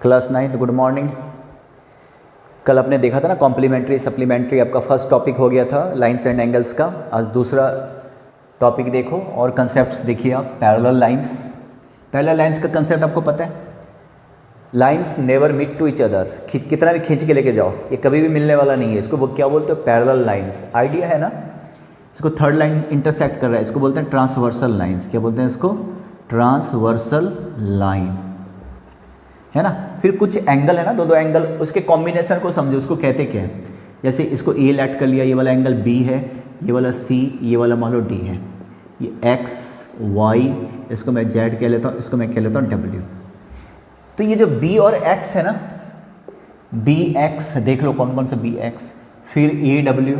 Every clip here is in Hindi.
Class 9th good morning. कल आपने देखा था ना कॉम्प्लीमेंट्री सप्लीमेंट्री, आपका फर्स्ट टॉपिक हो गया था लाइंस एंड एंगल्स का। आज दूसरा टॉपिक देखो और कंसेप्ट्स देखिए आप। पैरेलल लाइंस, पैरेलल लाइंस का कंसेप्ट आपको पता है। Lines never meet to each other, कितना भी खींच के लेके जाओ ये कभी भी मिलने वाला नहीं है। इसको वो क्या बोलते हो, पैरेलल लाइंस। आइडिया है ना। इसको थर्ड लाइन इंटरसेक्ट कर रहा है, इसको बोलते हैं ट्रांसवर्सल लाइंस। क्या बोलते हैं इसको, ट्रांसवर्सल लाइन, है ना। फिर कुछ एंगल है ना, दो एंगल, उसके कॉम्बिनेशन को समझो, उसको कहते क्या है। जैसे इसको ए लेट कर लिया, ये वाला एंगल बी है, ये वाला सी, ये वाला मान लो डी है, ये एक्स वाई, इसको मैं जेड कह लेता हूँ, इसको मैं कह लेता हूँ डब्ल्यू। तो ये जो बी और एक्स है ना, बी एक्स देख लो कौन कौन सा बी एक्स, फिर ए डब्ल्यू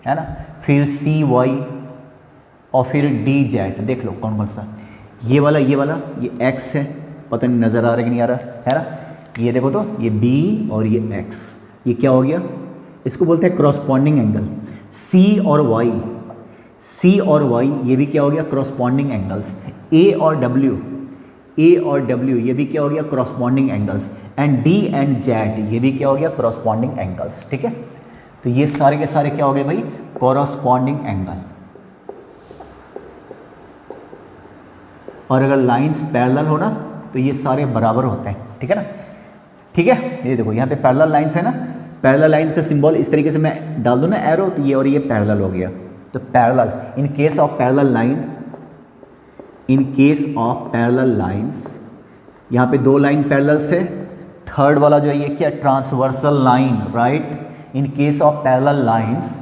है ना, फिर सी वाई और फिर डी जेड देख लो कौन कौन सा। ये वाला ये एक्स है, पता नहीं नज़र आ रहा है कि नहीं आ रहा है ना। ये देखो तो ये बी और ये एक्स, ये क्या हो गया, इसको बोलते हैं क्रॉसपॉन्डिंग एंगल। सी और वाई, सी और वाई ये भी क्या हो गया, क्रॉसपॉन्डिंग एंगल्स। ए और डब्ल्यू, ए और डब्ल्यू ये भी क्या हो गया, corresponding angles. And D and Z ये भी क्या हो गया, क्रॉसपॉन्डिंग एंगल्स। ठीक है, तो ये सारे के सारे क्या हो गए भाई, कॉरस्पॉन्डिंग एंगल। और अगर लाइंस पैरेलल हो ना तो ये सारे बराबर होते हैं। ठीक है ना, ठीक है। ये देखो यहाँ पे पैरेलल लाइंस है ना, पैरेलल लाइंस का सिंबल इस तरीके से मैं डाल दूँ ना एरो, तो ये और ये पैरेलल हो गया। तो parallel, in case of parallel line, in case of parallel lines, यहाँ पे दो लाइन पैरेलल से, थर्ड वाला जो है ये क्या, transversal line, right. In case of parallel lines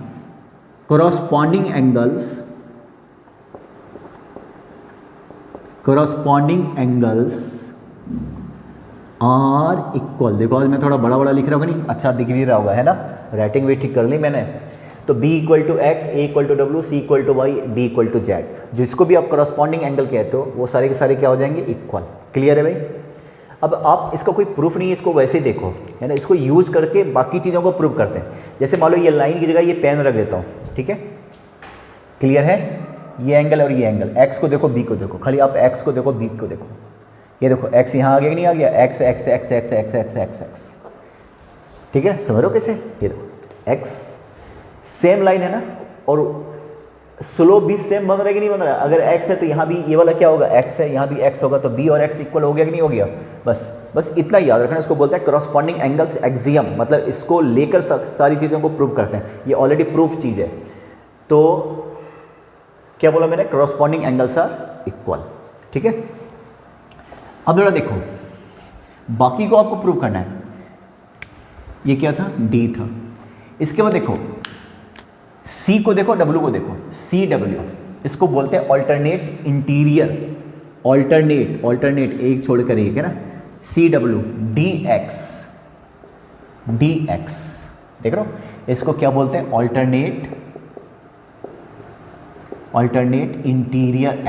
corresponding angles are equal। देखो आज मैं थोड़ा बड़ा बड़ा लिख रहा हूँ नहीं, अच्छा दिख भी रहा होगा, है ना। राइटिंग भी ठीक कर ली मैंने। तो B equal to X, A equal to W, C equal to Y, D equal to Z, जिसको भी आप करस्पॉन्डिंग एंगल कहते हो वो सारे के सारे क्या हो जाएंगे, इक्वल। क्लियर है भाई। अब आप इसका कोई प्रूफ नहीं है, इसको वैसे ही देखो, है ना। इसको यूज़ करके बाकी चीज़ों को प्रूव करते हैं। जैसे मान लो ये लाइन की जगह ये पेन रख देता हूँ, ठीक है। क्लियर है, ये एंगल और ये एंगल, एक्स को देखो बी को देखो, खाली आप एक्स को देखो बी को देखो। ये देखो एक्स यहाँ आ गया कि नहीं आ गया, x x x x x x x x. ठीक है, समझ रहे हो कैसे। ये देखो एक्स, सेम लाइन है ना, और स्लोप भी सेम बन रहा है कि नहीं बन रहा है। अगर एक्स है तो यहाँ भी ये वाला क्या होगा, एक्स है, यहाँ भी एक्स होगा, तो बी और एक्स इक्वल हो गया कि नहीं हो गया। बस इतना ही याद रखना। इसको बोलते हैं करस्पॉन्डिंग एंगल्स एक्सियम, मतलब इसको लेकर सारी चीज़ों को प्रूव करते हैं। ये ऑलरेडी प्रूफ चीज़ है। तो क्या बोला मैंने, करस्पॉन्डिंग एंगल्स आर इक्वल। ठीक है, अब जरा देखो बाकी को आपको प्रूव करना है। ये क्या था, डी था। इसके बाद देखो सी को देखो, डब्ल्यू को देखो, सी डब्ल्यू, इसको बोलते हैं ऑल्टरनेट इंटीरियर, ऑल्टरनेट एक छोड़कर एक, है ना। सी डब्ल्यू, डी एक्स, देख रहे हो, इसको क्या बोलते हैं, alternate interior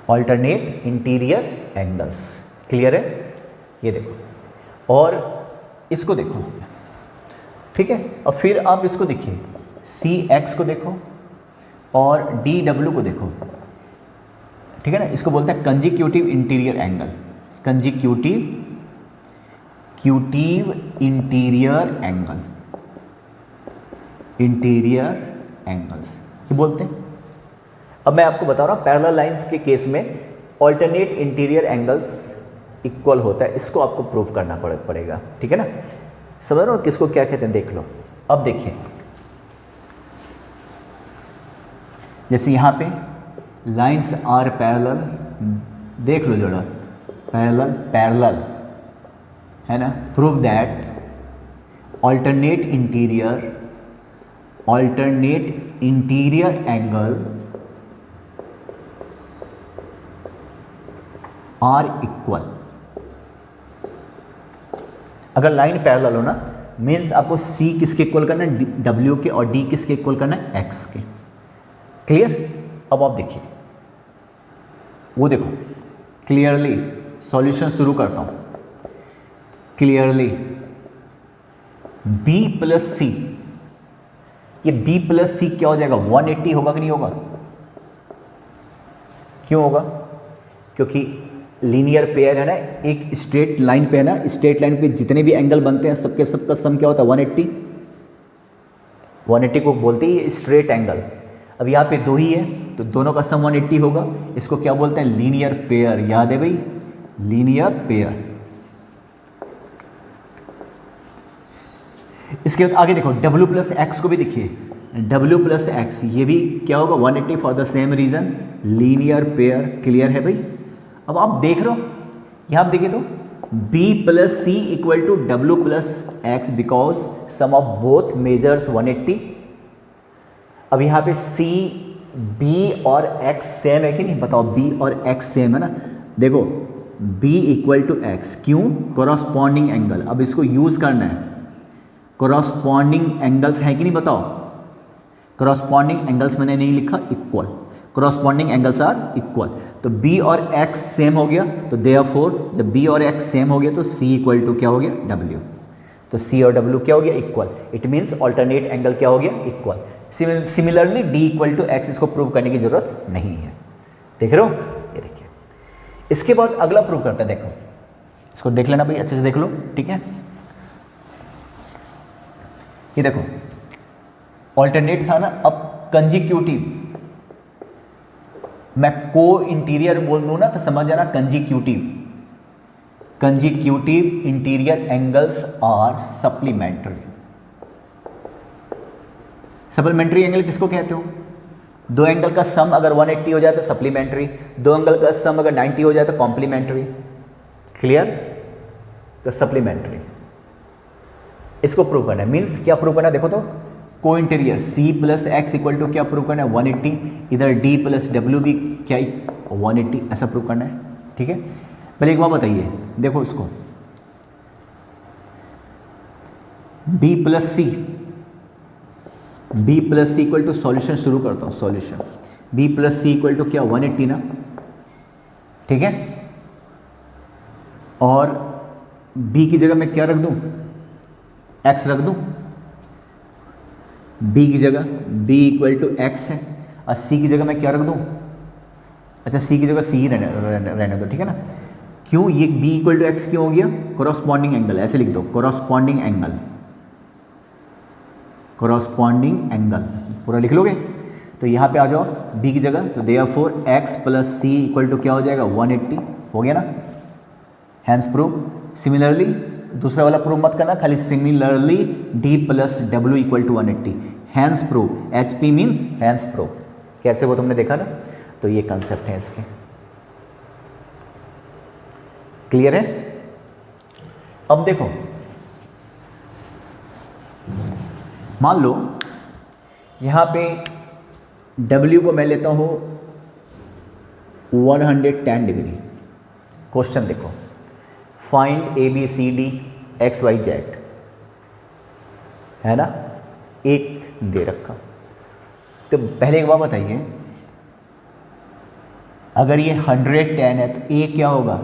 alternate interior angles. Clear है, ये देखो। और इसको देखो, ठीक है। और फिर आप इसको देखिए, सी एक्स को देखो और डी डब्ल्यू को देखो, ठीक है ना। इसको बोलते हैं consecutive interior angle, interior angles ये बोलते हैं। अब मैं आपको बता रहा हूँ पैरेलल लाइंस के केस में ऑल्टरनेट इंटीरियर एंगल्स इक्वल होता है, इसको आपको प्रूव करना पड़ेगा। ठीक है ना, समझ रहे हो किसको क्या कहते हैं, देख लो। अब देखिए, जैसे यहाँ पे लाइंस आर पैरेलल, देख लो जोड़ा, पैरेलल है ना। Prove that alternate interior angle are equal. अगर लाइन पैरेलल हो ना, मीन्स आपको सी किसके इक्वल करना है, डब्ल्यू के, और डी किसके इक्वल करना है, एक्स के। क्लियर। अब आप देखिए, वो देखो क्लियरली, सॉल्यूशन शुरू करता हूं। क्लियरली बी प्लस सी, ये b प्लस सी क्या हो जाएगा, 180 होगा कि नहीं होगा, क्यों होगा, क्योंकि लीनियर पेयर है ना, एक स्ट्रेट लाइन पे है ना, स्ट्रेट लाइन पे जितने भी एंगल बनते हैं सबके सबका सम क्या होता है 180। 180 को बोलते हैं स्ट्रेट एंगल। अब यहाँ पे दो ही है तो दोनों का सम 180 होगा। इसको क्या बोलते हैं? Linear pair. याद है भाई, लीनियर पेयर। इसके बाद आगे देखो W प्लस एक्स को भी देखिए, W प्लस एक्स ये भी क्या होगा 180 for the same reason, linear pair. Clear है भाई। अब आप देख रहे हो यहाँ आप देखिए तो B plus C equal to W plus X because sum of both measures 180। अब यहाँ पे C B और X सेम है कि नहीं बताओ? B और X सेम है ना। देखो B इक्वल टू एक्स, क्यों? Corresponding angle. अब इसको यूज करना है। कॉरस्पॉन्डिंग एंगल्स है कि नहीं बताओ? कॉरस्पॉन्डिंग एंगल्स मैंने नहीं लिखा, equal. Corresponding angles are equal. तो B और X सेम हो गया तो देयरफॉर जब B और X सेम हो गया तो C इक्वल टू क्या हो गया? W। तो C और W क्या हो गया? Equal. It means alternate angle क्या हो गया? Equal. Similarly D equal to X, इसको प्रूव करने की जरूरत नहीं है। देख रहे हो? ये देखिए। इसके बाद अगला प्रूव करते हैं। देखो इसको देख लेना भाई, अच्छे से देख लो, ठीक है। ये देखो ऑल्टरनेट था ना, अब कंजिक्यूटिव। मैं को इंटीरियर बोल दूं ना तो समझ जाना consecutive. Consecutive interior angles are supplementary. Supplementary angle किसको कहते हो? दो एंगल का सम अगर 180 हो जाए तो सप्लीमेंट्री, दो एंगल का सम अगर 90 हो जाए तो कॉम्प्लीमेंट्री। क्लियर? तो सप्लीमेंट्री इसको प्रूव करना है। मीन्स क्या प्रूव करना है? देखो तो co-interior C plus X equal to क्या प्रूव करना है? 180। इधर D प्लस डब्ल्यू भी क्या 180, ऐसा प्रूव करना है, ठीक है। पहले एक बात बताइए, देखो इसको B plus C, B plus C equal to solution शुरू करता हूँ। Solution B plus C equal to क्या 180 ना, ठीक है। और B की जगह मैं क्या रख दूँ? X रख दूँ। B की जगह B इक्वल टू एक्स है और C की जगह मैं क्या रख दूँ? अच्छा C की जगह C ही रहने दो, ठीक है ना। क्यों ये B इक्वल टू एक्स क्यों हो गया? कॉरस्पॉन्डिंग एंगल, ऐसे लिख दो कॉरस्पॉन्डिंग एंगल। कॉरस्पॉन्डिंग एंगल पूरा लिख लोगे। तो यहाँ पे आ जाओ B की जगह, तो therefore x plus C equal to क्या हो जाएगा? 180 हो गया ना। Hence prove. सिमिलरली दूसरा वाला प्रूव मत करना, खाली similarly D plus W equal to 180। Hence prove, HP means hence prove. कैसे वो तुमने देखा ना। तो ये कंसेप्ट है इसके। क्लियर है? अब देखो मान लो यहां पे W को मैं लेता हूं 110 डिग्री। क्वेश्चन देखो, फाइंड ABCD XYZ है ना, एक दे रखा। तो पहले एक बात बताइए, अगर ये 110 है तो A क्या होगा?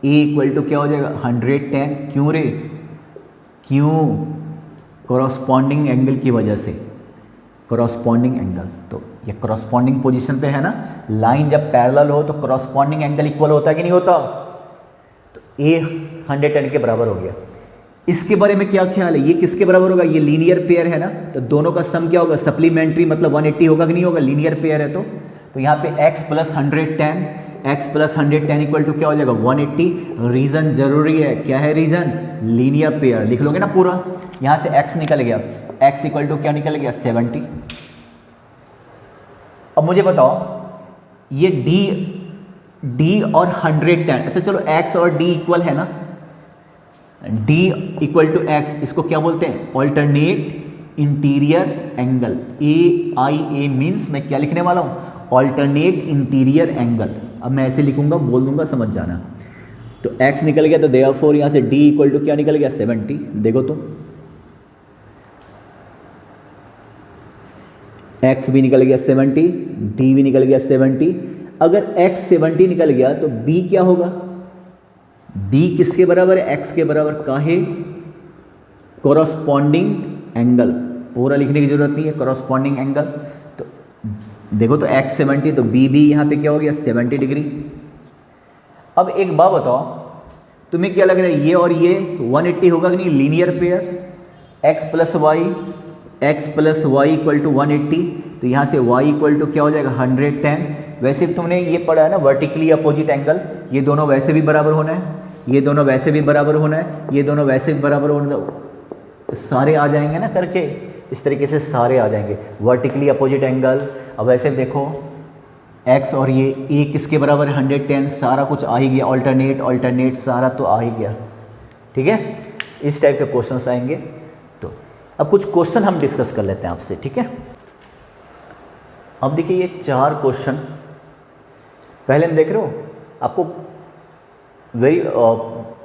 A इक्वल टू क्या हो जाएगा? 110। क्यों रे? क्यों? कॉरस्पॉन्डिंग एंगल की वजह से। कॉरस्पॉन्डिंग एंगल, तो ये कॉरस्पॉन्डिंग पोजीशन पे है ना। लाइन जब पैरेलल हो तो कॉरस्पॉन्डिंग एंगल इक्वल होता है कि नहीं होता? तो A 110 के बराबर हो गया। इसके बारे में क्या ख्याल है? ये किसके बराबर होगा? ये लीनियर पेयर है ना, तो दोनों का सम क्या होगा? सप्लीमेंट्री, मतलब 180 होगा कि नहीं होगा? लीनियर पेयर है तो यहाँ पे x plus 110, x plus 110 equal to क्या हो जाएगा? 180। रीजन जरूरी है, क्या है रीजन? Linear pair. लिख लोगे ना पूरा। यहाँ से x निकल गया, x इक्वल टू क्या निकल गया? 70। अब मुझे बताओ ये D और 110, अच्छा चलो x और D इक्वल है ना, D इक्वल टू एक्स, इसको क्या बोलते हैं? Alternate interior angle. AIA means मैं क्या लिखने वाला हूँ? Alternate interior angle. अब मैं ऐसे लिखूंगा, बोल दूंगा, समझ जाना। तो x निकल गया तो देयरफॉर यहाँ से D इक्वल टू क्या निकल गया? 70। देखो तो x भी निकल गया 70, D भी निकल गया 70। अगर x 70 निकल गया तो B क्या होगा? B किसके बराबर है? x के बराबर। काहे? Corresponding angle. पूरा लिखने की जरूरत नहीं है, कॉरस्पॉन्डिंग एंगल। तो देखो तो x 70, तो B भी यहाँ पे क्या हो गया? 70 डिग्री। अब एक बात बताओ, तुम्हें क्या लग रहा है, ये और ये 180 होगा कि नहीं, linear pair, x plus Y equal to 180, तो यहाँ से y इक्वल टू क्या हो जाएगा 110। वैसे भी तुमने ये पढ़ा है ना वर्टिकली अपोजिट एंगल, ये दोनों वैसे भी बराबर होना है, ये दोनों वैसे भी बराबर होना है, ये दोनों वैसे भी बराबर होना है, तो सारे आ जाएंगे ना करके, इस तरीके से सारे आ जाएंगे वर्टिकली अपोजिट एंगल। अब वैसे देखो x और ये किसके बराबर है 110, सारा कुछ आ ही गया, ऑल्टरनेट सारा तो आ ही गया। ठीक है, इस टाइप के क्वेश्चंस आएंगे। तो अब कुछ क्वेश्चन हम डिस्कस कर लेते हैं आपसे, ठीक है। अब देखिए ये 4 क्वेश्चन पहले हम देख रहे हो, आपको वेरी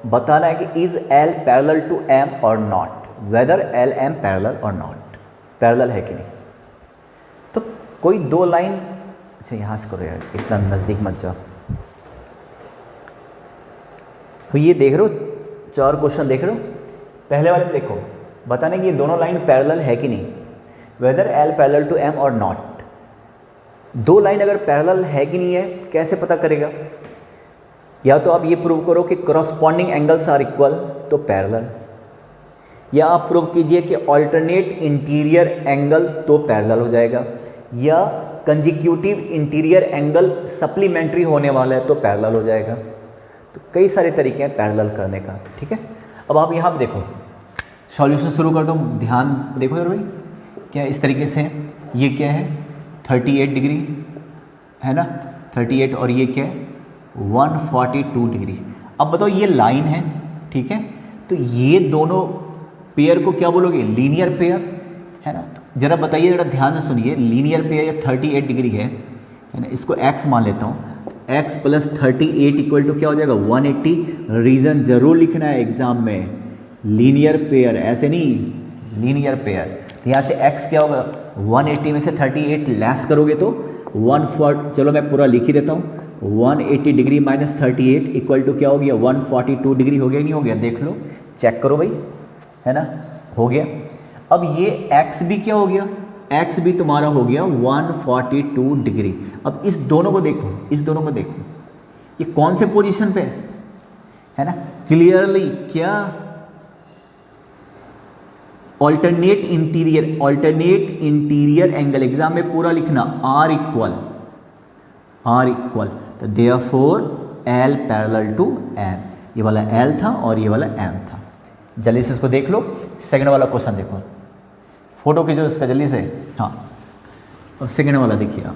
बताना है कि is L parallel to M और not, whether L M parallel और नॉट, पैरेलल है कि नहीं। तो कोई दो लाइन, अच्छा यहाँ से करो यार, इतना नज़दीक मत जाओ। तो ये देख रहे हो 4 क्वेश्चन देख रहे हो, पहले वाले में देखो बताने कि ये दोनों लाइन पैरेलल है कि नहीं, whether L parallel to M और नॉट। दो लाइन अगर पैरेलल है कि नहीं है कैसे पता करेगा, या तो आप ये प्रूव करो कि करस्पॉन्डिंग एंगल्स आर इक्वल तो पैरेलल, या आप प्रूव कीजिए कि अल्टरनेट इंटीरियर एंगल तो पैरेलल हो जाएगा, या कंजिक्यूटिव इंटीरियर एंगल सप्लीमेंट्री होने वाला है तो पैरेलल हो जाएगा। तो कई सारे तरीके हैं पैरेलल करने का, ठीक है। अब आप यहाँ पे देखो, सॉल्यूशन शुरू कर दो, ध्यान देखो यार भाई, क्या इस तरीके से है, ये क्या है 38 डिग्री है ना, 38, और ये क्या है 142 डिग्री। अब बताओ ये लाइन है, ठीक है, तो ये दोनों पेयर को क्या बोलोगे, लीनियर पेयर है ना। तो जरा बताइए, जरा ध्यान से सुनिए, लीनियर पेयर या 38 डिग्री है ना, इसको x मान लेता हूँ, x प्लस 38 इक्वल टू क्या हो जाएगा 180। रीज़न ज़रूर लिखना है एग्जाम में, लीनियर पेयर, ऐसे नहीं, लीनियर पेयर। तो यहाँ से x क्या होगा 180 में से 38 लेस करोगे तो 140, चलो मैं पूरा लिख ही देता हूँ, 180 डिग्री माइनस 38 इक्वल टू क्या हो गया 142 डिग्री। हो गया नहीं हो गया, देख लो, चेक करो भाई, है ना, हो गया। अब ये x भी क्या हो गया, x भी तुम्हारा हो गया 142 डिग्री। अब इस दोनों को देखो, इस दोनों को देखो, ये कौन से पोजीशन पे है ना, क्लियरली क्या ऑल्टरनेट इंटीरियर एंगल, एग्जाम में पूरा लिखना आर इक्वल, तो therefore L parallel to M, ये वाला L था और ये वाला M था। जल्दी से इसको देख लो, सेकंड वाला क्वेश्चन देखो, फोटो खींचो इसका जल्दी से। हाँ, अब सेकंड वाला देखिए आप,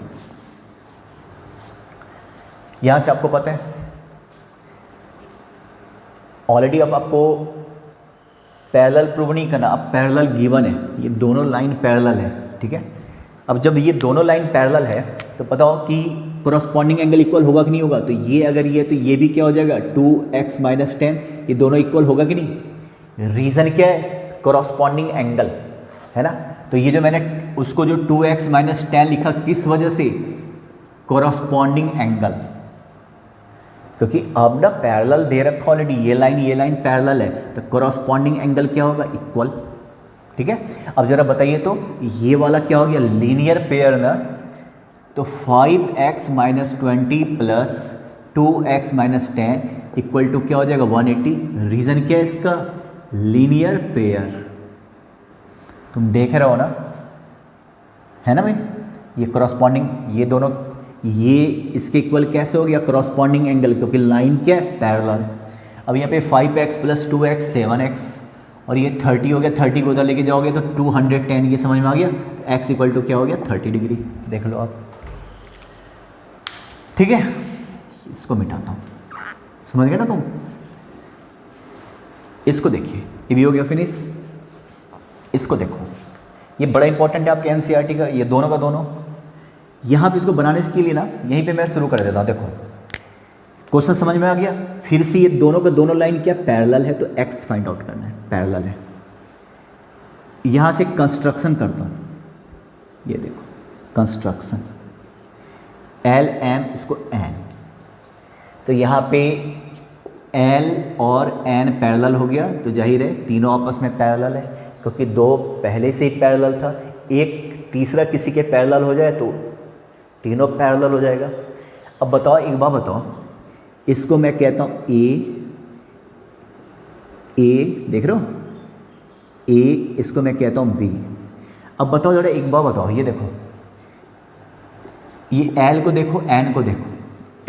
यहाँ से आपको पता है ऑलरेडी, अब आपको पैरेलल प्रूव नहीं करना, अब पैरेलल गिवन है, ये दोनों लाइन पैरेलल है, ठीक है। अब जब ये दोनों लाइन पैरेलल है तो पता हो कि कोरस्पॉन्डिंग एंगल इक्वल होगा कि नहीं होगा। तो ये अगर ये तो ये भी क्या हो जाएगा 2x माइनस 10, ये दोनों इक्वल होगा कि नहीं। रीज़न क्या है, कोरस्पॉन्डिंग एंगल है ना। तो ये जो मैंने उसको जो 2x माइनस 10 लिखा, किस वजह से, कोरस्पॉन्डिंग एंगल, क्योंकि अब ना पैरेलल दे रखा ऑलरेडी, ये लाइन पैरेलल है, तो कोरस्पॉन्डिंग एंगल क्या होगा इक्वल, ठीक है। अब जरा बताइए तो ये वाला क्या हो गया लीनियर पेयर ना, तो 5x minus 20 plus 2x minus 10 equal to क्या हो जाएगा 180। रीज़न क्या है इसका, लीनियर पेयर, तुम देख रहे हो ना, है ना भाई, ये कोरस्पॉन्डिंग, ये दोनों, ये इसके इक्वल कैसे हो गया कोरस्पॉन्डिंग एंगल, क्योंकि लाइन क्या है पैरेलल। अब यहाँ पे 5x प्लस 2x 7x, और ये 30 हो गया, 30 को उधर लेके जाओगे तो 210, ये समझ में आ गया। तो x इक्वल टू क्या हो गया 30 डिग्री, देख लो आप, ठीक है। इसको मिटाता हूँ, समझ गए ना तुम। इसको देखिए, ये भी हो गया फिनिश। इसको देखो, ये बड़ा इंपॉर्टेंट है आपके एनसीईआरटी का, ये दोनों का दोनों। यहाँ पे इसको बनाने के लिए ना, यहीं पे मैं शुरू कर देता हूँ। देखो क्वेश्चन समझ में आ गया। फिर से ये दोनों का दोनों लाइन क्या पैरेलल है, तो x फाइंड आउट करना है, पैरेलल है। यहाँ से कंस्ट्रक्शन करता हूँ, ये देखो कंस्ट्रक्शन, L M इसको N, तो यहाँ पे L और N पैरेलल हो गया, तो जाहिर है तीनों आपस में पैरेलल है, क्योंकि दो पहले से ही पैरेलल था, एक तीसरा किसी के पैरेलल हो जाए तो तीनों पैरेलल हो जाएगा। अब बताओ, एक बात बताओ, इसको मैं कहता हूँ ए, देख रहे हो ए, इसको मैं कहता हूँ बी। अब बताओ जरा एक बार बताओ, ये देखो, ये एल को देखो, एन को देखो,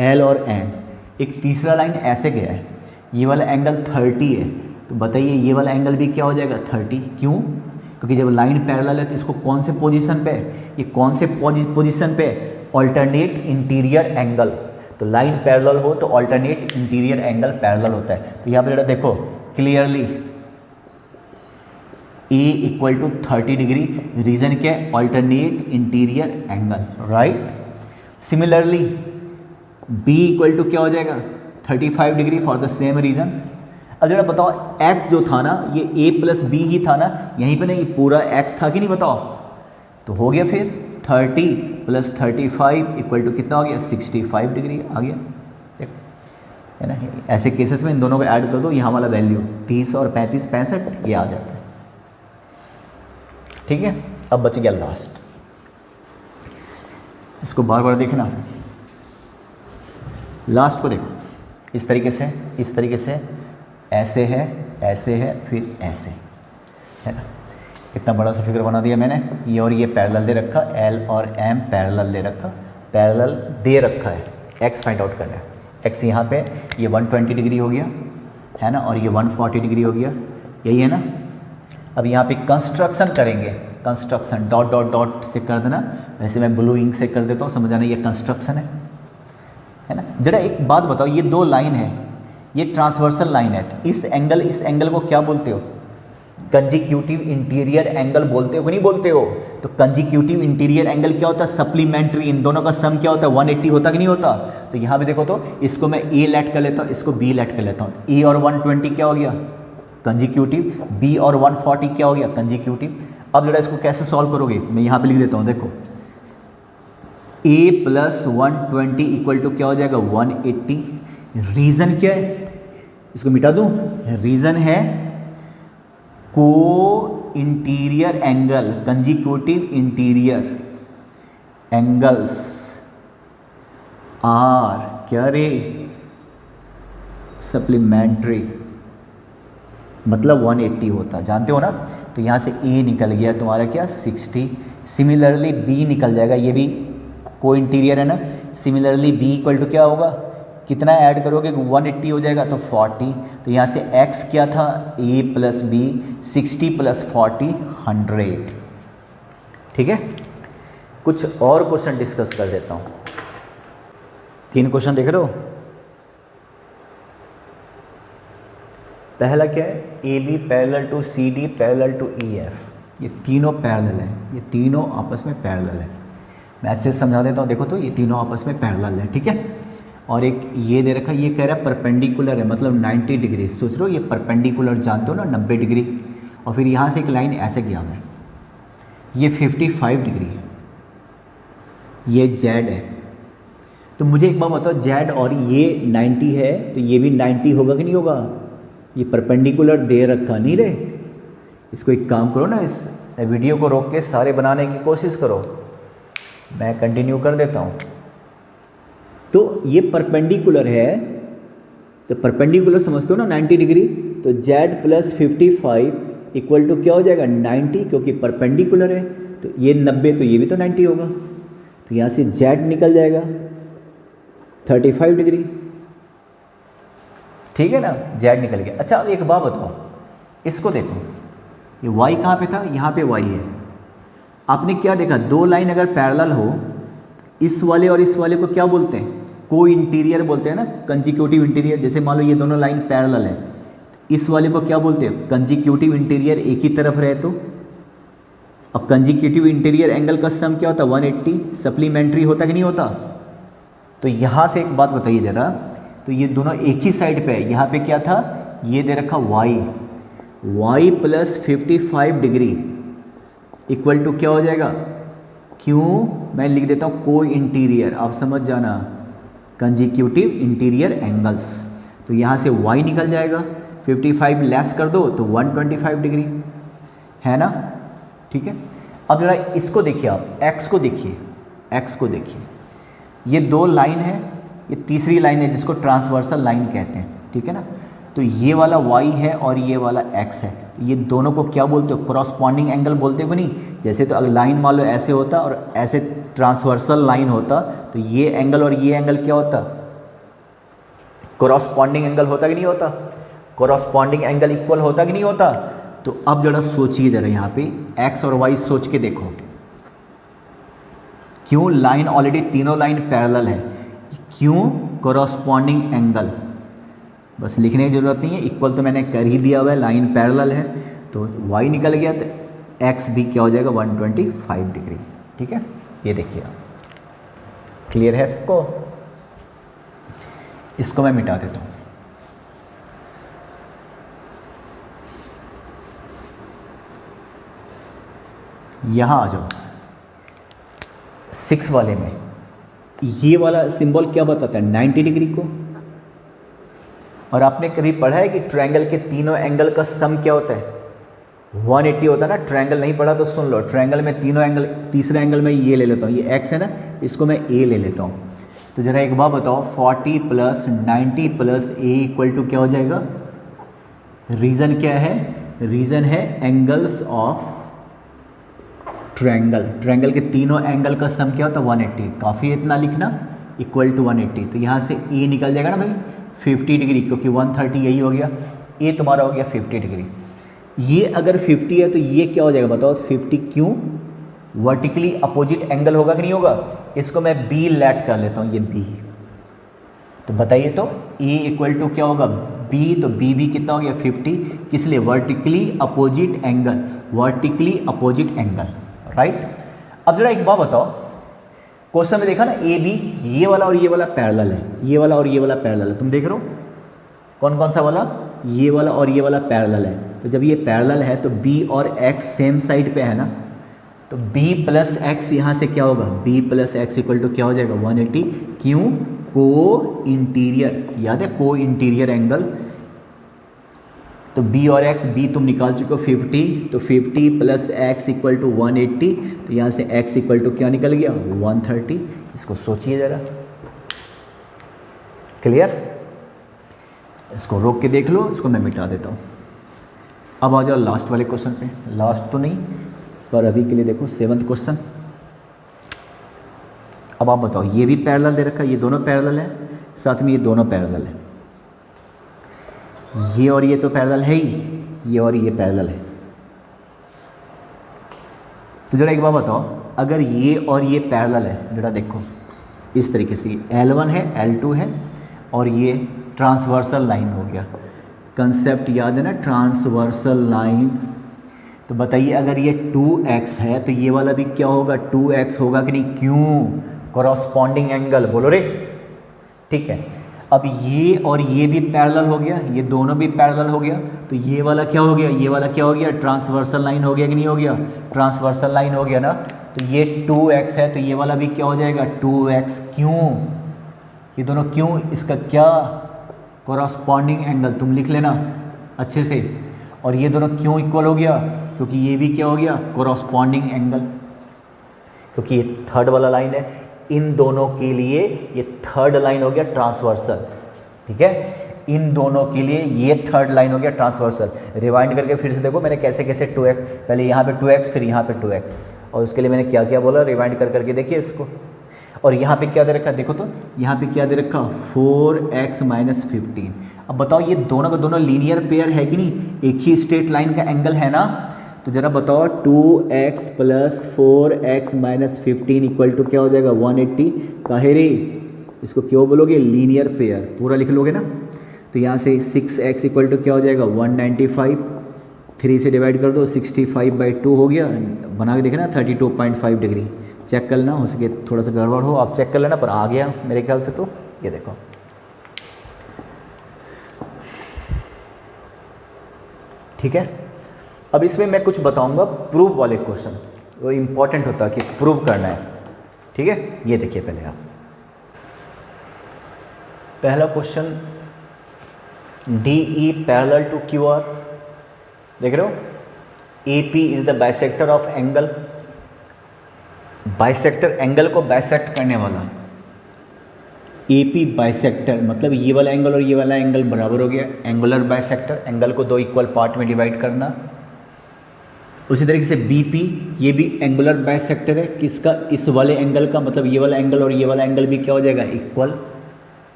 एल और एन, एक तीसरा लाइन ऐसे गया है, ये वाला एंगल 30 है, तो बताइए ये वाला एंगल भी क्या हो जाएगा 30। क्यों? क्योंकि जब लाइन पैरेलल है तो इसको कौन से पोजीशन पे, ये कौन से पोजीशन पे, ऑल्टरनेट इंटीरियर एंगल। तो लाइन पैरेलल हो तो ऑल्टरनेट इंटीरियर एंगल पैरेलल होता है। तो यहाँ पे जरा देखो clearly, A equal to 30 degree, reason क्या है, alternate interior angle, right. Similarly B equal to क्या हो जाएगा 35 degree for the same reason. अब जरा बताओ x जो था ना, ये a प्लस बी ही था ना, यहीं पे नहीं पूरा x था कि नहीं, बताओ। तो हो गया फिर 30 प्लस 35 इक्वल टू कितना हो गया 65 डिग्री आ गया, है ना। ऐसे केसेस में इन दोनों को ऐड कर दो, यहाँ वाला वैल्यू 30 और 35 65 ये आ जाता है, ठीक है। अब बच गया लास्ट, इसको बार बार देखना, लास्ट को देखो, इस तरीके से, इस तरीके से, ऐसे है, ऐसे है, फिर ऐसे, है ना। इतना बड़ा सा फिगर बना दिया मैंने, ये और ये पैरेलल दे रखा, एल और एम पैरेलल दे रखा, पैरेलल दे रखा है, एक्स फाइंड आउट करना है। एक्स यहाँ पे ये 120 डिग्री हो गया, है ना, और ये 140 डिग्री हो गया, यही है ना। अब यहाँ पे कंस्ट्रक्शन करेंगे, कंस्ट्रक्शन डॉट डॉट डॉट से कर देना, वैसे मैं ब्लू इंक से कर देता हूँ, समझ आना ये कंस्ट्रक्शन है ना। जरा एक बात बताओ, ये दो लाइन है, ये ट्रांसवर्सल लाइन है, तो इस एंगल को क्या बोलते हो, कंजिक्यूटिव इंटीरियर एंगल बोलते हो कि नहीं बोलते हो। तो कंजिक्यूटिव इंटीरियर एंगल क्या होता है, सप्लीमेंट्री, इन दोनों का सम क्या होता है 180 होता कि नहीं होता। तो यहाँ पे देखो, तो इसको मैं ए लेट कर लेता हूँ, इसको बी लेट कर लेता हूँ, ए और 120 क्या हो गया कंजिक्यूटिव, बी और 140 क्या हो गया कंजिक्यूटिव। अब जरा इसको कैसे सॉल्व करोगे, मैं यहाँ पे लिख देता हूँ, देखो a प्लस 120 इक्वल टू क्या हो जाएगा 180। रीज़न क्या है, इसको मिटा दूँ, रीज़न है co-interior angle, consecutive interior angles are क्या रे सप्लीमेंट्री, मतलब 180 होता, जानते हो ना। तो यहाँ से a निकल गया तुम्हारा क्या 60, सिमिलरली b निकल जाएगा, ये भी को इंटीरियर है ना। सिमिलरली b इक्वल टू क्या होगा, कितना ऐड करोगे 180 हो जाएगा तो 40। तो यहाँ से x क्या था a प्लस बी, 60 प्लस 40 100, ठीक है। कुछ और क्वेश्चन डिस्कस कर देता हूँ, 3 क्वेश्चन देख रहे हो। पहला क्या है, A B parallel to C D parallel to E F, ये तीनों पैरेलल हैं, ये तीनों आपस में पैरेलल है। मैं अच्छे से समझा देता हूँ, देखो तो ये तीनों आपस में पैरेलल है, ठीक है। और एक ये दे रखा, ये कह रहा है परपेंडिकुलर है, मतलब 90 डिग्री, सोच रहे हो ये परपेंडिकुलर जानते हो ना 90 डिग्री, और फिर यहाँ से एक लाइन ऐसे गया है, ये 55 डिग्री है, ये जेड है। तो मुझे एक बात बताओ, जेड और ये 90 है तो ये भी 90 होगा कि नहीं होगा, ये परपेंडिकुलर दे रखा नहीं रहे। इसको एक काम करो ना, इस वीडियो को रोक के सारे बनाने की कोशिश करो, मैं कंटिन्यू कर देता हूँ। तो ये परपेंडिकुलर है, तो परपेंडिकुलर समझते हो ना 90 डिग्री, तो जेड प्लस 55 इक्वल टू क्या हो जाएगा 90, क्योंकि परपेंडिकुलर है। तो ये 90 तो ये भी तो 90 होगा, तो यहाँ से जेड निकल जाएगा 35 डिग्री, ठीक है ना, जेड निकल गया। अच्छा अब एक बात बताओ, इसको देखो, ये y कहाँ पे था, यहाँ पे y है। आपने क्या देखा, दो लाइन अगर पैरेलल हो, इस वाले और इस वाले को क्या बोलते हैं, को इंटीरियर बोलते हैं ना, कंजिक्यूटिव इंटीरियर। जैसे मान लो ये दोनों लाइन पैरेलल है, इस वाले को क्या बोलते हैं कंजिक्यूटिव इंटीरियर, एक ही तरफ रहे तो। अब कंजिक्यूटिव इंटीरियर एंगल का सम क्या होता है 180, सप्लीमेंट्री होता कि नहीं होता। तो यहाँ से एक बात बताइए ज़रा, तो ये दोनों एक ही साइड पे है, यहाँ पे क्या था, ये दे रखा y plus 55 degree equal to क्या हो जाएगा, क्यों मैं लिख देता हूँ को इंटीरियर, आप समझ जाना, कंजिक्यूटिव इंटीरियर एंगल्स। तो यहाँ से y निकल जाएगा, 55 लेस कर दो तो 125 डिग्री, है ना, ठीक है। अब जरा इसको देखिए, आप x को देखिए, x को देखिए, ये दो लाइन है, ये तीसरी लाइन है जिसको ट्रांसवर्सल लाइन कहते हैं, ठीक है ना। तो ये वाला y है और ये वाला x है, ये दोनों को क्या बोलते हो, करॉस्पॉन्डिंग एंगल बोलते हो नहीं। जैसे तो अगर लाइन मान लो ऐसे होता और ऐसे ट्रांसवर्सल लाइन होता तो ये एंगल और ये एंगल क्या होता, करॉस्पॉन्डिंग एंगल होता कि नहीं होता, करॉस्पॉन्डिंग एंगल इक्वल होता कि नहीं होता। तो अब जरा सोचिए जरा यहाँ पे x और y सोच के देखो, क्यों लाइन ऑलरेडी तीनों लाइन पैरेलल है, क्यों करॉस्पॉन्डिंग एंगल, बस लिखने की ज़रूरत नहीं है, इक्वल तो मैंने कर ही दिया हुआ है, लाइन पैरेलल है तो y निकल गया तो x भी क्या हो जाएगा 125 डिग्री, ठीक है। ये देखिए क्लियर है सबको, इसको मैं मिटा देता हूँ। यहाँ आ जाओ 6 वाले में, ये वाला सिंबल क्या बताता है 90 डिग्री को। और आपने कभी पढ़ा है कि ट्रायंगल के तीनों एंगल का सम क्या होता है 180 होता है ना। ट्रायंगल नहीं पढ़ा तो सुन लो, ट्रायंगल में तीनों एंगल, तीसरा एंगल में ये ले लेता हूँ, ये x है ना, इसको मैं a ले लेता हूँ। तो ज़रा एक बार बताओ 40 + 90 + a इक्वल टू क्या हो जाएगा, रीज़न क्या है, रीज़न है एंगल्स ऑफ ट्रायंगल। ट्रायंगल के तीनों एंगल का सम क्या होता है 180, काफ़ी इतना लिखना, इक्वल टू 180। तो यहाँ से a निकल जाएगा ना भाई 50 डिग्री, क्योंकि 130 यही हो गया, a तुम्हारा हो गया 50 डिग्री। ये अगर 50 है तो ये क्या हो जाएगा बताओ 50 क्यों, वर्टिकली अपोजिट एंगल होगा कि नहीं होगा। इसको मैं b लेट कर लेता हूँ, ये b, तो बताइए तो a इक्वल टू क्या होगा b, तो b भी कितना हो गया 50, किस लिए, vertically opposite angle, vertically opposite angle, right. अब जरा एक बात बताओ, क्वेश्चन में देखा ना ए बी, ये वाला और ये वाला पैरेलल है, ये वाला और ये वाला पैरेलल है, तुम देख रहे हो कौन कौन सा वाला, ये वाला और ये वाला पैरेलल है। तो जब ये पैरेलल है तो b और x सेम साइड पे है ना, तो b + x यहाँ से क्या होगा, b + x इक्वल टू क्या हो जाएगा 180, क्यों, को इंटीरियर, याद है को इंटीरियर एंगल। तो b और x, b तुम निकाल चुके हो 50, तो 50 + x इक्वल टू 180, तो यहाँ से x इक्वल टू क्या निकल गया 130। इसको सोचिए ज़रा, क्लियर, इसको रोक के देख लो, इसको मैं मिटा देता हूँ। अब आ जाओ लास्ट वाले क्वेश्चन पे, लास्ट तो नहीं पर अभी के लिए देखो 7th क्वेश्चन। अब आप बताओ, ये भी पैरेलल दे रखा है, ये दोनों पैरेलल है, साथ में ये दोनों पैरेलल है, ये और ये तो पैरेलल है ही, ये और ये पैरेलल है। तो जरा एक बात बताओ, अगर ये और ये पैरेलल है, जरा देखो इस तरीके से L1 है L2 है और ये ट्रांसवर्सल लाइन हो गया, कंसेप्ट याद है ना ट्रांसवर्सल लाइन। तो बताइए अगर ये 2x है तो ये वाला भी क्या होगा 2x होगा कि नहीं, क्यों, कॉरस्पॉन्डिंग एंगल, बोलो रे, ठीक है। अब ये और ये भी पैरेलल हो गया, ये दोनों भी पैरेलल हो गया, तो ये वाला क्या हो गया, ये वाला क्या हो गया, ट्रांसवर्सल लाइन हो गया कि नहीं हो गया, ट्रांसवर्सल लाइन हो गया ना। तो ये 2x है तो ये वाला भी क्या हो जाएगा 2x, क्यों, ये दोनों क्यों, इसका क्या, कॉरस्पॉन्डिंग एंगल, तुम लिख लेना अच्छे से। और ये दोनों क्यों इक्वल हो गया, क्योंकि ये भी क्या हो गया कॉरस्पॉन्डिंग एंगल, क्योंकि ये थर्ड वाला लाइन है, इन दोनों के लिए ये थर्ड लाइन हो गया ट्रांसवर्सल, ठीक है, इन दोनों के लिए ये थर्ड लाइन हो गया ट्रांसवर्सल। रिवाइंड करके फिर से देखो मैंने कैसे कैसे 2x, पहले यहाँ पे 2x फिर यहाँ पे 2x, और उसके लिए मैंने क्या क्या बोला, रिवाइंड कर करके देखिए इसको। और यहाँ पे क्या दे रखा, देखो तो यहाँ पे क्या दे रखा 4x - 15। अब बताओ ये दोनों का दोनों लीनियर पेयर है कि नहीं, एक ही स्ट्रेट लाइन का एंगल है ना। तो जरा बताओ 2x + 4x - 15 इक्वल टू क्या हो जाएगा 180, काहे रे, इसको क्यों बोलोगे लीनियर पेयर, पूरा लिख लोगे ना। तो यहाँ से 6x इक्वल टू क्या हो जाएगा 195, 3 से डिवाइड कर दो 65/2 हो गया, बना के देखना 32.5 डिग्री, चेक कर लेना, हो सके थोड़ा सा गड़बड़ हो आप चेक कर लेना, पर आ गया मेरे ख्याल से। तो ये देखो ठीक है। अब इसमें मैं कुछ बताऊंगा प्रूव वाले क्वेश्चन, वो इम्पॉर्टेंट होता है कि प्रूव करना है, ठीक है। ये देखिए पहले आप, पहला question DE parallel to QR, देख रहे हो, AP is the bisector of angle, bisector angle को बाइसेक्ट करने वाला, ए पी बाइसेक्टर, मतलब ये वाला एंगल और ये वाला एंगल बराबर हो गया, एंगुलर बाइसेक्टर, एंगल को दो इक्वल पार्ट में डिवाइड करना। उसी तरीके से बी पी, ये भी एंगुलर बाइसेक्टर है, किसका, इस वाले एंगल का, मतलब ये वाला एंगल और ये वाला एंगल भी क्या हो जाएगा, इक्वल।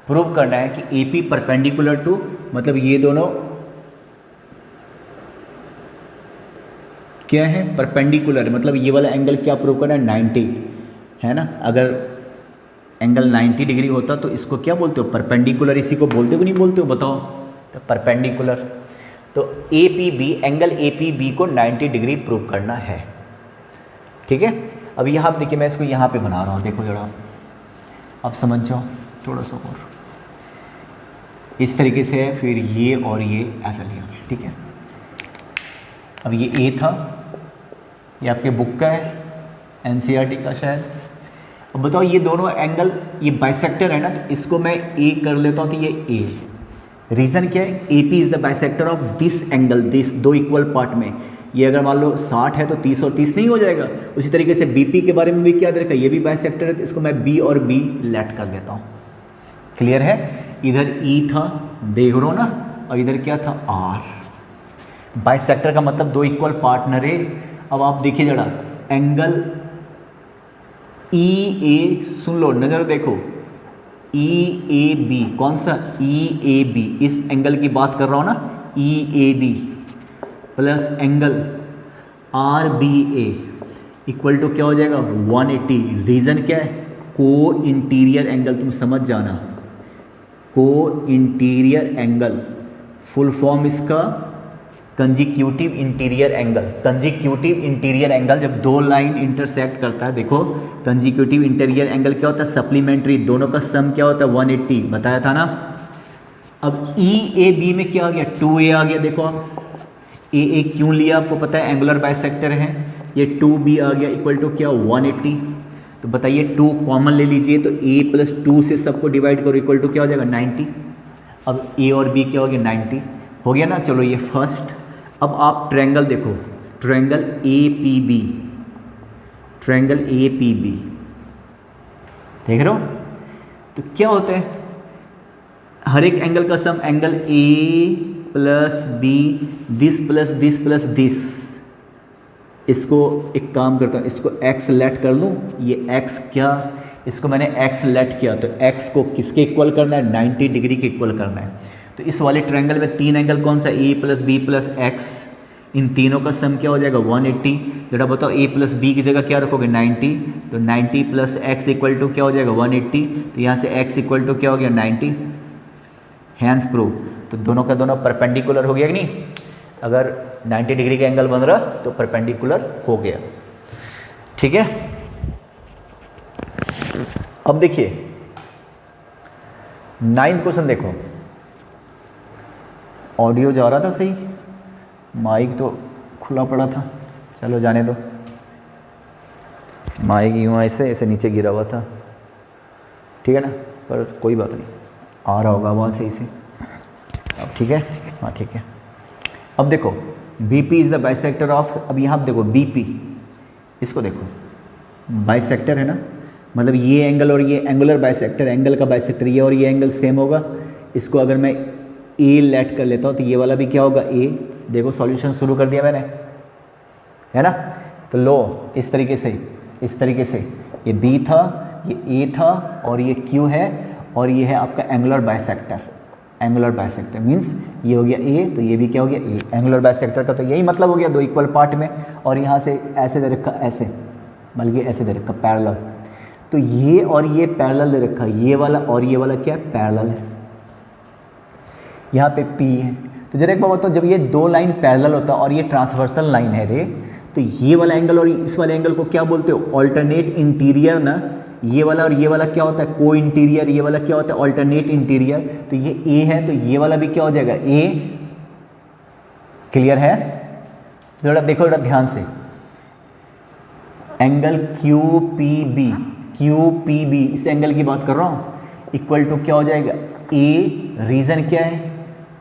प्रूव करना है कि ए पी परपेंडिकुलर टू, मतलब ये दोनों क्या है, परपेंडिकुलर, मतलब ये वाला एंगल क्या प्रूव करना है, 90 है ना। अगर एंगल 90 डिग्री होता तो इसको क्या बोलते हो, परपेंडिकुलर, इसी को बोलते हो नहीं बोलते हो, बताओ। तो परपेंडिकुलर, तो A P B, angle A P B को 90 डिग्री प्रूव करना है, ठीक है। अब यहाँ आप देखिए, मैं इसको यहाँ पे बना रहा हूँ, देखो जरा आप समझ जाओ थोड़ा सा और, इस तरीके से है, फिर ये और ये ऐसा लिया, ठीक है। अब ये ए था, ये आपके बुक का है, एनसीईआरटी का शायद। अब बताओ ये दोनों एंगल, ये बाइसेक्टर है ना, तो इसको मैं ए कर लेता हूँ, तो ये ए, रीज़न क्या है, A P is the bisector of this angle, this दो इक्वल पार्ट में। ये अगर मान लो 60 है तो 30 और 30 नहीं हो जाएगा। उसी तरीके से बी पी के बारे में भी क्या देखा, ये भी बाइसेक्टर है, तो इसको मैं बी और बी लेट कर देता हूँ। क्लियर है, इधर ई था, देख रहे हो ना, और इधर क्या था, आर। बाइसेक्टर का मतलब दो इक्वल पार्टनर है। अब आप देखिए जरा, एंगल ई ए, सुन लो, नज़र देखो, ई ए बी, कौन सा, ई ए बी, इस एंगल की बात कर रहा हूँ ना, E A B plus angle R B A equal to क्या हो जाएगा, 180। रीज़न क्या है, को इंटीरियर एंगल, तुम समझ जाना, को इंटीरियर एंगल, फुल फॉर्म इसका consecutive interior angle. Consecutive interior angle जब दो लाइन इंटरसेक्ट करता है, देखो कंजिक्यूटिव इंटीरियर एंगल क्या होता है, सप्लीमेंट्री, दोनों का सम क्या होता है, 180, बताया था ना। अब ई ए बी में क्या आ गया, 2a आ गया। देखो आप ए क्यों लिया, आपको पता है एंगुलर बाइसेक्टर है। ये 2b आ गया इक्वल टू क्या, 180। तो बताइए 2 कॉमन ले लीजिए, तो a प्लस 2 से सबको डिवाइड करो, इक्वल टू क्या हो जाएगा, 90। अब a और b क्या हो गया, 90 हो गया ना। चलो ये फर्स्ट। अब आप ट्रायंगल देखो, triangle A P B, triangle A P B देख रहे हो, तो क्या होता है, हर एक एंगल का sum, angle A plus B, this plus this plus this. इसको एक काम करता हूँ, इसको x लेट कर लूँ, ये x क्या, इसको मैंने x लेट किया, तो x को किसके इक्वल करना है, 90 डिग्री के इक्वल करना है। तो इस वाले ट्रायंगल में तीन एंगल कौन सा, a plus B plus X, इन तीनों का सम क्या हो जाएगा, 180। जरा बताओ a प्लस बी की जगह क्या रखोगे, 90, तो 90 प्लस एक्स इक्वल टू क्या हो जाएगा, 180। तो यहाँ से x इक्वल टू क्या हो गया, 90। हैंस प्रूव, तो दोनों का दोनों परपेंडिकुलर हो गया कि नहीं। अगर 90 डिग्री का एंगल बन रहा तो परपेंडिकुलर हो गया, ठीक है। अब देखिए 9th क्वेश्चन देखो, ऑडियो जा रहा था सही, माइक तो खुला पड़ा था, चलो जाने दो। माइक यूँ ऐसे ऐसे नीचे गिरा हुआ था, ठीक है ना, पर कोई बात नहीं, आ रहा होगा आवाज़ सही से। अब ठीक है, हाँ ठीक है। अब देखो B P is the bisector of, अब यहाँ आप देखो बी पी, इसको देखो बाइसेक्टर है ना, मतलब ये एंगल और ये एंगुलर बाइसेक्टर, एंगल का बाइसेक्टर, ये और ये एंगल सेम होगा। इसको अगर मैं ए लेट कर लेता हूँ तो ये वाला भी क्या होगा, ए। देखो सॉल्यूशन शुरू कर दिया मैंने, है ना। तो लो इस तरीके से, इस तरीके से, ये बी था, ये ए था, और ये क्यू है, और ये है आपका angular bisector. Angular bisector means ये हो गया ए, तो ये भी क्या हो गया, ए। एंगुलर बाइसेक्टर का तो यही मतलब हो गया, दो इक्वल पार्ट में, और यहाँ से ऐसे दे रखा, ऐसे, बल्कि ऐसे दे रखा पैरेलल। तो ये और ये पैरेलल दे रखा, ये वाला और ये वाला क्या है, पैरेलल है। यहाँ पे P है। तो जरा एक बात बताओ, जब ये दो लाइन पैरेलल होता है और ये ट्रांसवर्सल लाइन है रे, तो ये वाला एंगल और इस वाले एंगल को क्या बोलते हो, ऑल्टरनेट इंटीरियर ना। ये वाला और ये वाला क्या होता है, को इंटीरियर, ये वाला क्या होता है, ऑल्टरनेट इंटीरियर। तो ये A है, तो ये वाला भी क्या हो जाएगा, A। क्लियर है। जरा देखो जरा ध्यान से, एंगल QPB, QPB इस एंगल की बात कर रहा हूँ, इक्वल टू क्या हो जाएगा, A। रीज़न क्या है,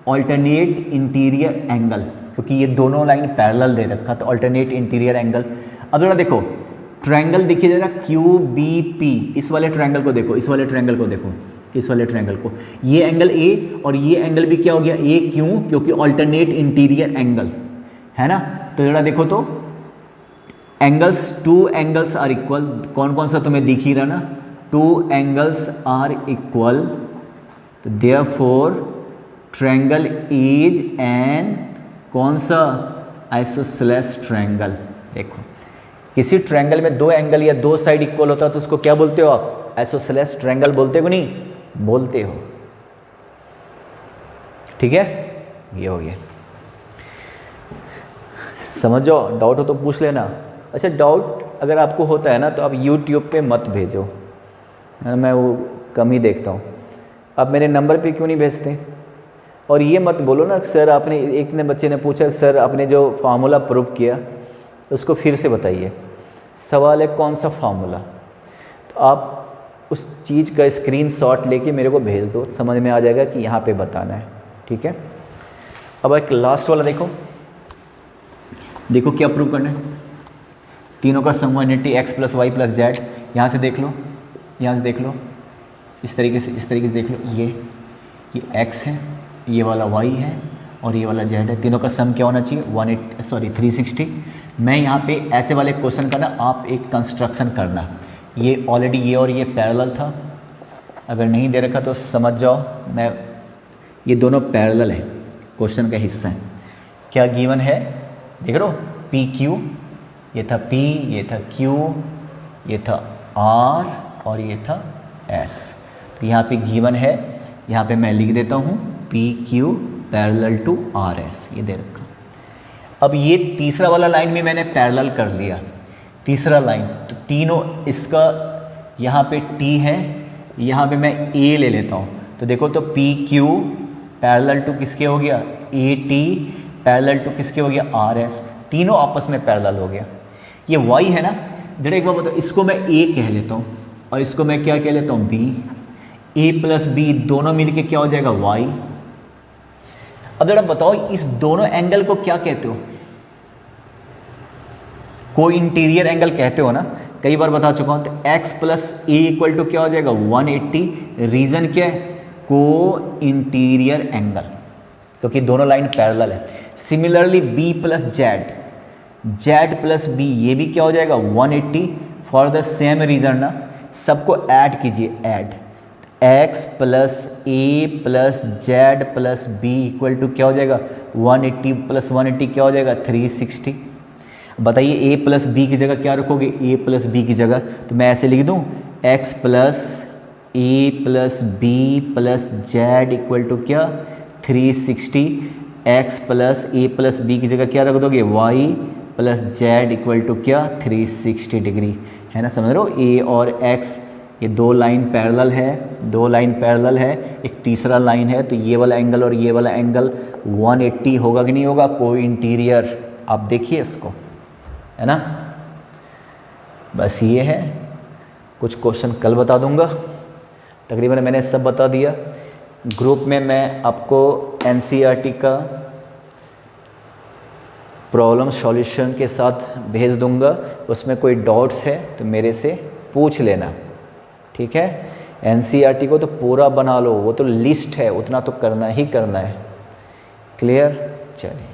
ऑल्टरनेट इंटीरियर एंगल, क्योंकि ये दोनों लाइन पैरेलल दे रखा, तो ऑल्टरनेट इंटीरियर एंगल। अब जरा देखो ट्रायंगल देखिए जरा, QBP, इस वाले ट्रायंगल को देखो, इस वाले ट्रायंगल को देखो, इस वाले ट्रायंगल को। ये एंगल ए और ये एंगल भी क्या हो गया ए, क्यों? क्योंकि ऑल्टरनेट इंटीरियर एंगल है ना। तो जरा देखो तो angles, two angles are equal, कौन कौन सा तुम्हें दिख ही रहा ना, two angles are equal, therefore triangle is an कौन सा आइसोसेलेस ट्रायंगल। देखो किसी ट्रायंगल में दो एंगल या दो साइड इक्वल होता है तो उसको क्या बोलते हो आप? आइसोसेलेस ट्रायंगल बोलते हो नहीं? बोलते हो। ठीक है, ये हो गया। समझो, डाउट हो तो पूछ लेना। अच्छा, डाउट अगर आपको होता है ना तो आप YouTube पे मत भेजो, मैं वो कम ही देखता हूँ। आप मेरे नंबर पे क्यों नहीं भेजते? और ये मत बोलो ना सर आपने, एक ने बच्चे ने पूछा सर आपने जो फार्मूला प्रूव किया तो उसको फिर से बताइए। सवाल है कौन सा फार्मूला? तो आप उस चीज़ का स्क्रीनशॉट लेके मेरे को भेज दो, समझ में आ जाएगा कि यहाँ पे बताना है। ठीक है, अब एक लास्ट वाला देखो, देखो क्या प्रूव करना है। तीनों का sum 180 X plus Y plus Z. यहाँ से देख लो, यहाँ से देख लो, इस तरीके से देख लो। ये x है, ये वाला y है और ये वाला z है। तीनों का सम क्या होना चाहिए? 360। मैं यहाँ पे ऐसे वाले क्वेश्चन का ना आप एक कंस्ट्रक्शन करना। ये ऑलरेडी ये और ये पैरेलल था, अगर नहीं दे रखा तो समझ जाओ, मैं ये दोनों पैरेलल है, क्वेश्चन का हिस्सा है। क्या गिवन है देख रहे हो? पी क्यू, ये था P, ये था Q, ये था R और ये था S। तो यहाँ पे गिवन है, यहाँ पे मैं लिख देता हूँ PQ पैरेलल टू RS, ये दे रखा। अब ये तीसरा वाला लाइन भी मैंने पैरेलल कर लिया, तीसरा लाइन। तो तीनों इसका यहाँ पे T है, यहाँ पे मैं A ले लेता हूँ। तो देखो तो PQ पैरेलल टू किसके हो गया? AT पैरेलल टू किसके हो गया? RS। तीनों आपस में पैरेलल हो गया। ये y है ना, जरा एक बार बताओ, इसको मैं a कह लेता हूँ और इसको मैं क्या कह लेता हूँ? b। a प्लस b दोनों मिलके क्या हो जाएगा? y। अब जरा बताओ इस दोनों एंगल को क्या कहते हो? को इंटीरियर एंगल कहते हो ना, कई बार बता चुका हूँ। तो x plus a equal to क्या हो जाएगा? 180। रीजन क्या है? को इंटीरियर एंगल, क्योंकि दोनों लाइन पैरेलल है। Similarly b plus z plus b, ये भी क्या हो जाएगा? 180। फॉर द सेम रीजन ना, सबको ऐड कीजिए, add x plus a plus z plus b equal to क्या हो जाएगा? 180 प्लस 180 क्या हो जाएगा? 360। बताइए a प्लस b की जगह क्या रखोगे? a प्लस b की जगह तो मैं ऐसे लिख दूँ x plus a plus b plus z equal to क्या? 360। x plus a plus b की जगह क्या रख दोगे? y plus z equal to क्या? 360 डिग्री, है ना। समझ रहे हो? a और x ये दो लाइन पैरेलल है, दो लाइन पैरेलल है, एक तीसरा लाइन है। तो ये वाला एंगल और ये वाला एंगल 180 होगा कि नहीं होगा? को इंटीरियर। आप देखिए इसको, है ना। बस ये है, कुछ क्वेश्चन कल बता दूंगा। तकरीबन मैंने सब बता दिया। ग्रुप में मैं आपको NCERT का प्रॉब्लम सॉल्यूशन के साथ भेज दूंगा। उसमें कोई डाउट्स है तो मेरे से पूछ लेना, ठीक है। NCERT को तो पूरा बना लो, वो तो लिस्ट है, उतना तो करना ही करना है। क्लियर? चलिए।